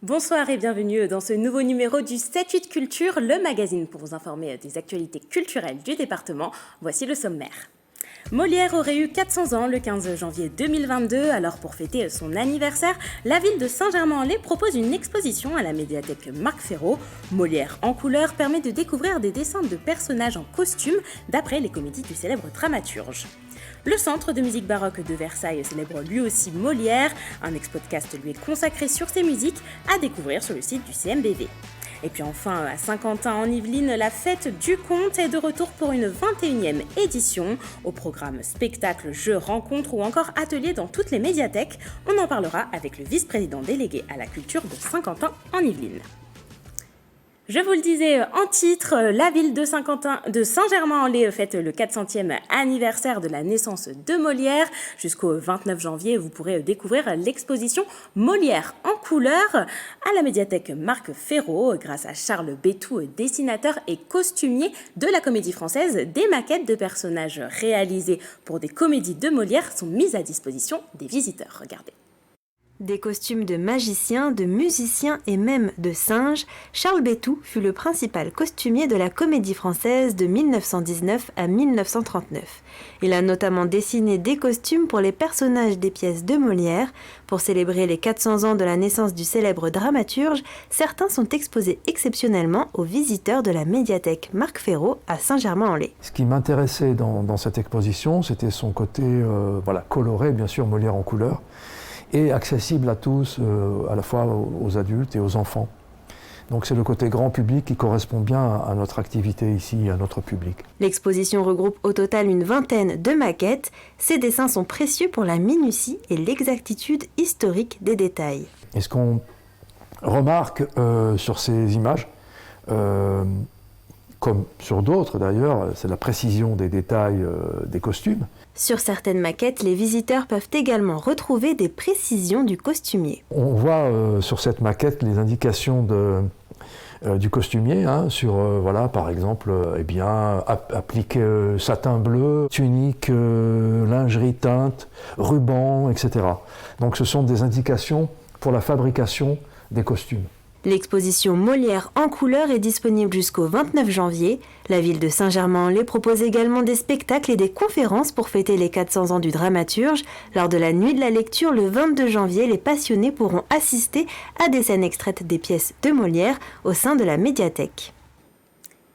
Bonsoir et bienvenue dans ce nouveau numéro du 7-8 Culture, le magazine pour vous informer des actualités culturelles du département. Voici le sommaire. Molière aurait eu 400 ans le 15 janvier 2022, alors pour fêter son anniversaire, la ville de Saint-Germain-en-Laye propose une exposition à la médiathèque Marc Ferraud. Molière en couleur permet de découvrir des dessins de personnages en costume d'après les comédies du célèbre dramaturge. Le Centre de musique baroque de Versailles célèbre lui aussi Molière. Un ex-podcast lui est consacré sur ses musiques à découvrir sur le site du CMBV. Et puis enfin, à Saint-Quentin en Yvelines, la fête du conte est de retour pour une 21e édition. Au programme spectacles, jeux, rencontres ou encore ateliers dans toutes les médiathèques. On en parlera avec le vice-président délégué à la culture de Saint-Quentin en Yvelines. Je vous le disais en titre, la ville de Saint-Germain-en-Laye fête le 400e anniversaire de la naissance de Molière. Jusqu'au 29 janvier, vous pourrez découvrir l'exposition Molière en couleur à la médiathèque Marc Ferraud grâce à Charles Bétou, dessinateur et costumier de la Comédie Française. Des maquettes de personnages réalisés pour des comédies de Molière sont mises à disposition des visiteurs. Regardez. Des costumes de magiciens, de musiciens et même de singes, Charles Bétou fut le principal costumier de la Comédie Française de 1919 à 1939. Il a notamment dessiné des costumes pour les personnages des pièces de Molière. Pour célébrer les 400 ans de la naissance du célèbre dramaturge, certains sont exposés exceptionnellement aux visiteurs de la médiathèque Marc Ferraud à Saint-Germain-en-Laye. Ce qui m'intéressait dans cette exposition, c'était son côté coloré, bien sûr, Molière en couleur, et accessible à tous, à la fois aux adultes et aux enfants. Donc c'est le côté grand public qui correspond bien à notre activité ici, à notre public. L'exposition regroupe au total une vingtaine de maquettes. Ces dessins sont précieux pour la minutie et l'exactitude historique des détails. Et ce qu'on remarque sur ces images, comme sur d'autres d'ailleurs, c'est la précision des détails des costumes. Sur certaines maquettes, les visiteurs peuvent également retrouver des précisions du costumier. On voit sur cette maquette les indications du costumier, sur, par exemple, applique satin bleu, tunique, lingerie teinte, ruban, etc. Donc ce sont des indications pour la fabrication des costumes. L'exposition Molière en couleur est disponible jusqu'au 29 janvier. La ville de Saint-Germain-en-Laye propose également des spectacles et des conférences pour fêter les 400 ans du dramaturge. Lors de la nuit de la lecture, le 22 janvier, les passionnés pourront assister à des scènes extraites des pièces de Molière au sein de la médiathèque.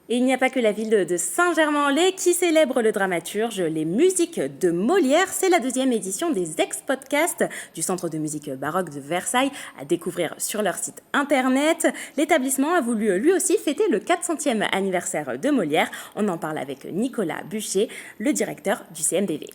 Et il n'y a pas que la ville de Saint-Germain-en-Laye qui célèbre le dramaturge. Les musiques de Molière, c'est la 2e édition des ex-podcasts du Centre de musique baroque de Versailles à découvrir sur leur site internet. L'établissement a voulu lui aussi fêter le 400e anniversaire de Molière. On en parle avec Nicolas Bucher, le directeur du CMBV.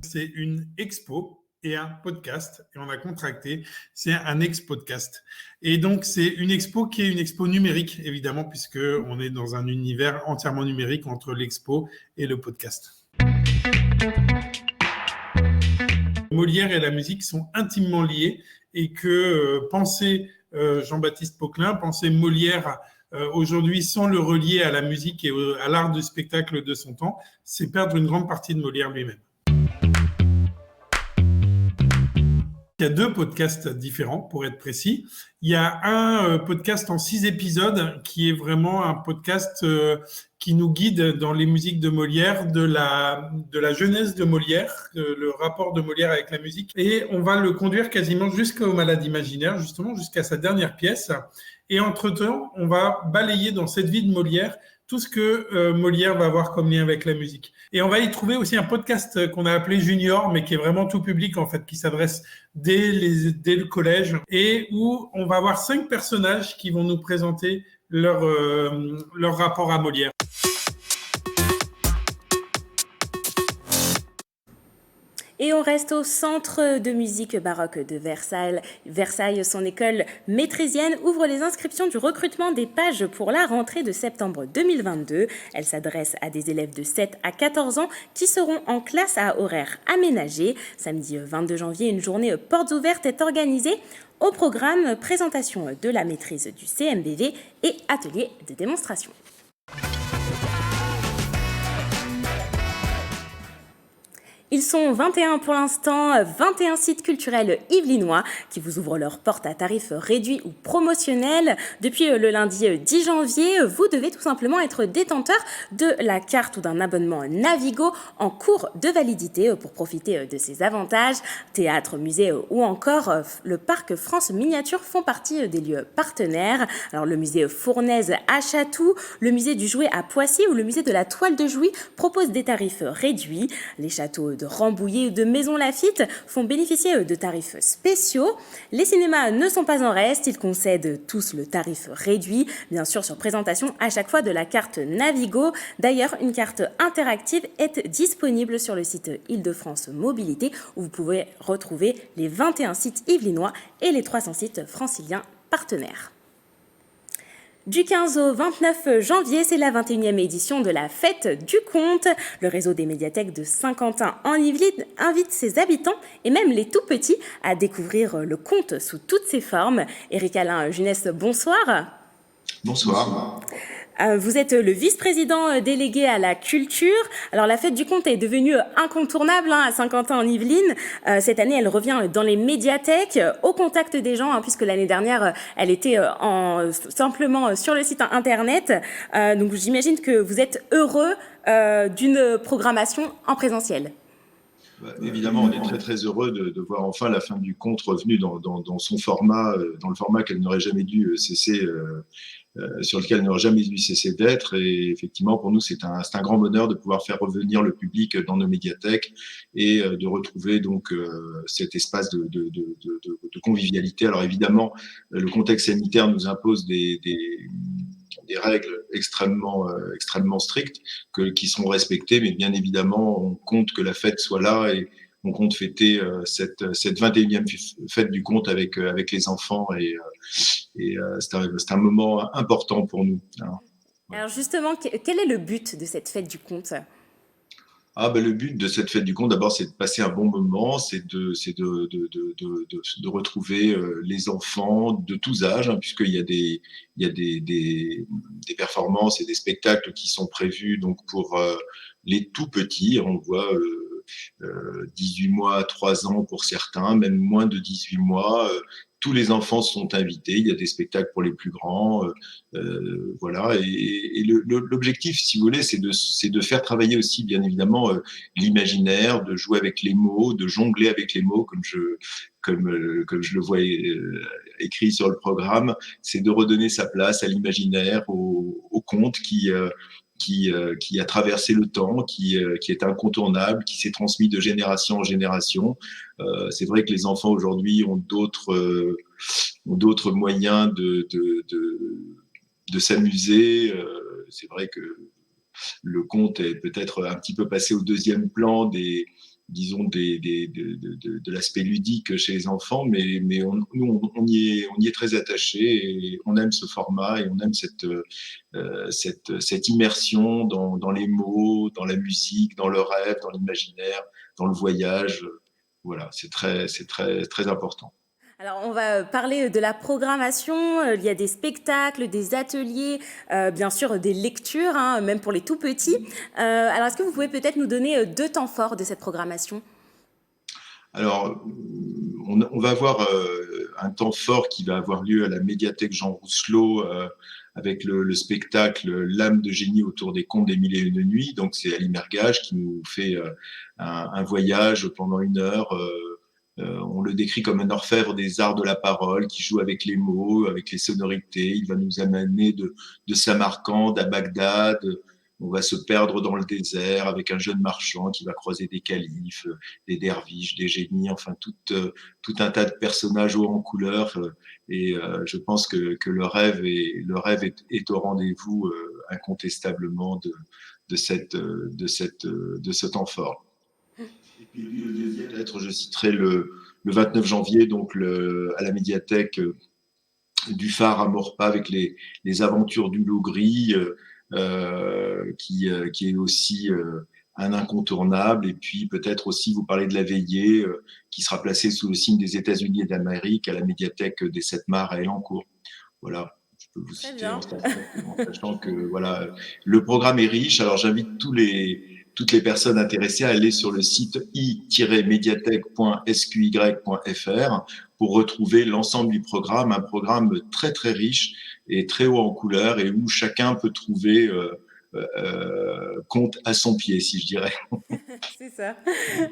C'est une expo et un podcast, et on a contracté, c'est un ex-podcast. Et donc, c'est une expo qui est une expo numérique, évidemment, puisqu'on est dans un univers entièrement numérique entre l'expo et le podcast. Molière et la musique sont intimement liés, et que penser Jean-Baptiste Poquelin, penser Molière aujourd'hui sans le relier à la musique et à l'art du spectacle de son temps, c'est perdre une grande partie de Molière lui-même. Il y a 2 podcasts différents, pour être précis. Il y a un podcast en 6 épisodes qui est vraiment un podcast qui nous guide dans les musiques de Molière, de la jeunesse de Molière, le rapport de Molière avec la musique. Et on va le conduire quasiment jusqu'au Malade imaginaire, justement, jusqu'à sa dernière pièce. Et entre-temps, on va balayer dans cette vie de Molière tout ce que Molière va avoir comme lien avec la musique. Et on va y trouver aussi un podcast qu'on a appelé Junior, mais qui est vraiment tout public, en fait, qui s'adresse dès le collège, et où on va avoir 5 personnages qui vont nous présenter leur rapport à Molière. Et on reste au Centre de musique baroque de Versailles. Versailles, son école maîtrésienne, ouvre les inscriptions du recrutement des pages pour la rentrée de septembre 2022. Elle s'adresse à des élèves de 7 à 14 ans qui seront en classe à horaire aménagé. Samedi 22 janvier, une journée portes ouvertes est organisée. Au programme, présentation de la maîtrise du CMBV et atelier de démonstration. Ils sont 21 pour l'instant, 21 sites culturels yvelinois qui vous ouvrent leurs portes à tarifs réduits ou promotionnels. Depuis le lundi 10 janvier, vous devez tout simplement être détenteur de la carte ou d'un abonnement Navigo en cours de validité pour profiter de ces avantages. Théâtre, musée ou encore le parc France Miniature font partie des lieux partenaires. Alors le musée Fournaise à Chatou, le musée du jouet à Poissy ou le musée de la toile de Jouy proposent des tarifs réduits. Les châteaux de Rambouillet ou de Maison Lafitte font bénéficier de tarifs spéciaux. Les cinémas ne sont pas en reste, ils concèdent tous le tarif réduit, bien sûr sur présentation à chaque fois de la carte Navigo. D'ailleurs, une carte interactive est disponible sur le site Île-de-France Mobilité où vous pouvez retrouver les 21 sites yvelinois et les 300 sites franciliens partenaires. Du 15 au 29 janvier, c'est la 21e édition de la Fête du Conte. Le réseau des médiathèques de Saint-Quentin en Yvelines invite ses habitants et même les tout-petits à découvrir le conte sous toutes ses formes. Éric-Alain Junès, bonsoir. Bonsoir. Vous êtes le vice-président délégué à la culture. Alors la fête du conte est devenue incontournable à Saint-Quentin en Yvelines. Cette année, elle revient dans les médiathèques, au contact des gens, puisque l'année dernière, elle était simplement sur le site internet. Donc j'imagine que vous êtes heureux d'une programmation en présentiel. Évidemment, on est très très heureux de voir enfin la fin du conte revenue dans son format, dans le format qu'elle n'aurait jamais dû cesser, sur lequel elle n'aurait jamais dû cesser d'être. Et effectivement, pour nous, c'est un grand bonheur de pouvoir faire revenir le public dans nos médiathèques et de retrouver donc cet espace de convivialité. Alors évidemment, le contexte sanitaire nous impose des règles extrêmement strictes qui sont respectées, mais bien évidemment, on compte que la fête soit là et on compte fêter cette 21e fête du conte avec les enfants et c'est un moment important pour nous. Alors justement, quel est le but de cette fête du conte ? Le but de cette fête du conte, d'abord, c'est de passer un bon moment, c'est de retrouver les enfants de tous âges, puisqu'il y a des performances et des spectacles qui sont prévus donc pour les tout petits. On voit 18 mois, 3 ans pour certains, même moins de 18 mois. Tous les enfants sont invités. Il y a des spectacles pour les plus grands, voilà. Et l'objectif, si vous voulez, c'est de faire travailler aussi, bien évidemment, l'imaginaire, de jouer avec les mots, de jongler avec les mots, comme je le vois écrit sur le programme. C'est de redonner sa place à l'imaginaire, au conte qui a traversé le temps, qui est incontournable, qui s'est transmis de génération en génération. C'est vrai que les enfants aujourd'hui ont d'autres moyens de s'amuser. C'est vrai que le conte est peut-être un petit peu passé au deuxième plan de l'aspect ludique chez les enfants, mais nous, on y est très attachés et on aime ce format et on aime cette immersion dans les mots, dans la musique, dans le rêve, dans l'imaginaire, dans le voyage. Voilà, c'est très, très important. Alors, on va parler de la programmation. Il y a des spectacles, des ateliers, bien sûr des lectures, même pour les tout petits. Alors, est-ce que vous pouvez peut-être nous donner 2 temps forts de cette programmation ? Alors, on va avoir un temps fort qui va avoir lieu à la médiathèque Jean Rousselot avec le spectacle L'âme de génie autour des contes des mille et une nuits. Donc, c'est Ali Mergage qui nous fait un voyage pendant 1 heure. On le décrit comme un orfèvre des arts de la parole qui joue avec les mots, avec les sonorités. Il va nous amener de Samarcande à Bagdad. On va se perdre dans le désert avec un jeune marchand qui va croiser des califes, des derviches, des génies, enfin tout un tas de personnages hauts en couleur. Et je pense que le rêve est au rendez-vous incontestablement de ce temps fort. puis le deuxième, peut-être, je citerai le 29 janvier, donc à la médiathèque du phare à Maurepas avec les aventures du loup gris, qui est aussi un incontournable. Et puis peut-être aussi vous parler de la veillée, qui sera placée sous le signe des États-Unis et d'Amérique à la médiathèque des 7 Mars à Elancourt. Voilà, je peux vous citer en sachant que voilà, le programme est riche. Alors j'invite toutes les personnes intéressées à aller sur le site i-médiathèque.sqy.fr pour retrouver l'ensemble du programme, un programme très très riche et très haut en couleurs et où chacun peut trouver compte à son pied, si je dirais. C'est ça.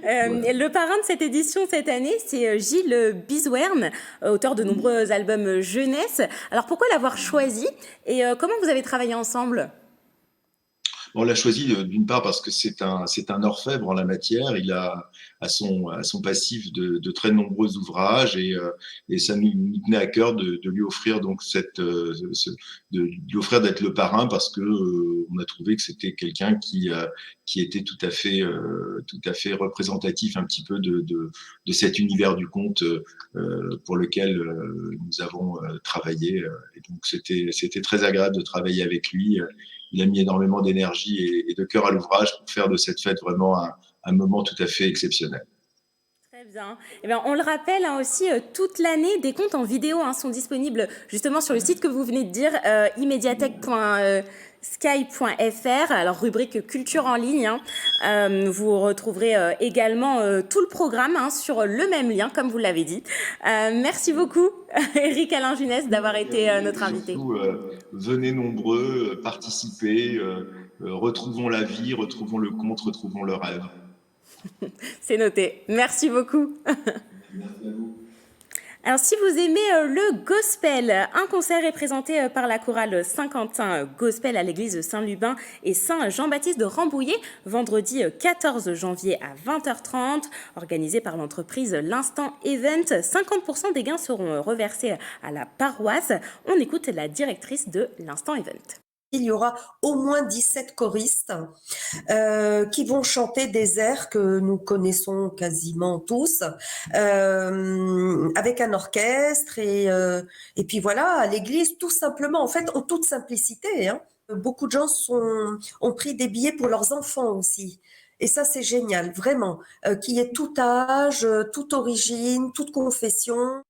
Le parrain de cette édition cette année, c'est Gilles Biswern, auteur de nombreux albums jeunesse. Alors pourquoi l'avoir choisi et comment vous avez travaillé ensemble ? On l'a choisi d'une part parce que c'est un orfèvre en la matière. Il a à son passif de très nombreux ouvrages et ça nous tenait à cœur de lui offrir donc de lui offrir d'être le parrain parce que on a trouvé que c'était quelqu'un qui était tout à fait représentatif un petit peu de cet univers du conte pour lequel nous avons travaillé. Et donc c'était très agréable de travailler avec lui. Il a mis énormément d'énergie et de cœur à l'ouvrage pour faire de cette fête vraiment un moment tout à fait exceptionnel. Très bien. Eh bien, on le rappelle aussi, toute l'année, des contes en vidéo sont disponibles justement sur le site que vous venez de dire, immédiathèque.sky.fr, alors rubrique culture en ligne. Vous retrouverez également tout le programme sur le même lien, comme vous l'avez dit. Merci beaucoup, Éric Alain Junès, d'avoir été notre invité. Surtout, venez nombreux, participez, retrouvons la vie, retrouvons le conte, retrouvons le rêve. C'est noté. Merci beaucoup. Merci à vous. Alors, si vous aimez le gospel, un concert est présenté par la chorale Saint-Quentin Gospel à l'église Saint-Lubin et Saint-Jean-Baptiste de Rambouillet, vendredi 14 janvier à 20h30, organisé par l'entreprise L'Instant Event. 50% des gains seront reversés à la paroisse. On écoute la directrice de L'Instant Event. Il y aura au moins 17 choristes qui vont chanter des airs que nous connaissons quasiment tous, avec un orchestre et puis voilà, à l'église, tout simplement, en fait, en toute simplicité. Beaucoup de gens ont pris des billets pour leurs enfants aussi. Et ça, c'est génial, vraiment, qu'il y ait tout âge, toute origine, toute confession.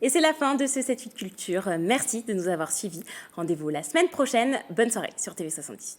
Et c'est la fin de ce 7-8 Culture. Merci de nous avoir suivis. Rendez-vous la semaine prochaine. Bonne soirée sur TV78.